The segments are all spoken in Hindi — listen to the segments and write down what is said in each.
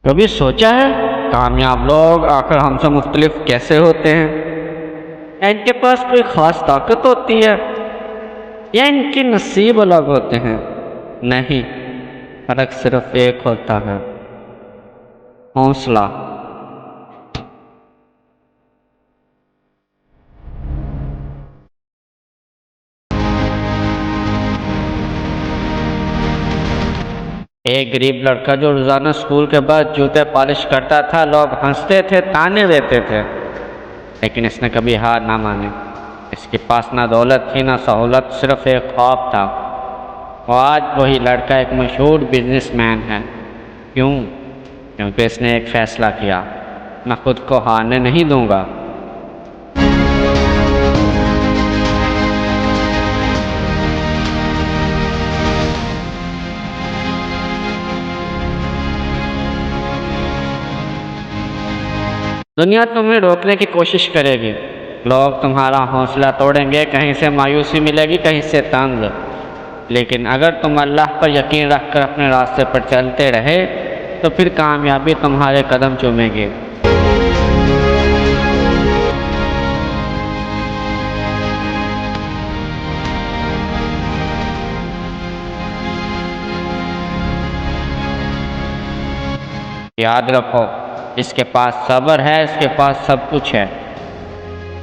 कभी सोचा है कामयाब लोग आखिर हमसे मुख्तलिफ कैसे होते हैं? या इनके पास कोई ख़ास ताकत होती है, या इनके नसीब अलग होते हैं? नहीं, फ़र्क सिर्फ एक होता है, हौसला। एक गरीब लड़का जो रोज़ाना स्कूल के बाद जूते पॉलिश करता था, लोग हंसते थे, ताने देते थे, लेकिन इसने कभी हार ना मानी। इसके पास ना दौलत थी ना सहूलत, सिर्फ एक ख्वाब था। और आज वही लड़का एक मशहूर बिजनेसमैन है। क्यों? क्योंकि इसने एक फ़ैसला किया, मैं खुद को हारने नहीं दूंगा। दुनिया तुम्हें रोकने की कोशिश करेगी, लोग तुम्हारा हौसला तोड़ेंगे, कहीं से मायूसी मिलेगी, कहीं से तंज। लेकिन अगर तुम अल्लाह पर यकीन रखकर अपने रास्ते पर चलते रहे तो फिर कामयाबी तुम्हारे कदम चूमेगी। याद रखो, इसके पास सब्र है, इसके पास सब कुछ है।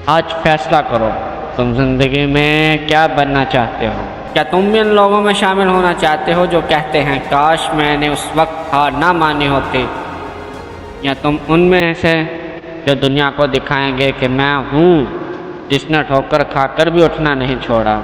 आज फैसला करो, तुम जिंदगी में क्या बनना चाहते हो? क्या तुम भी उन लोगों में शामिल होना चाहते हो जो कहते हैं काश मैंने उस वक्त हार ना मानी होती? या तुम उनमें से जो दुनिया को दिखाएंगे कि मैं हूँ जिसने ठोकर खाकर भी उठना नहीं छोड़ा?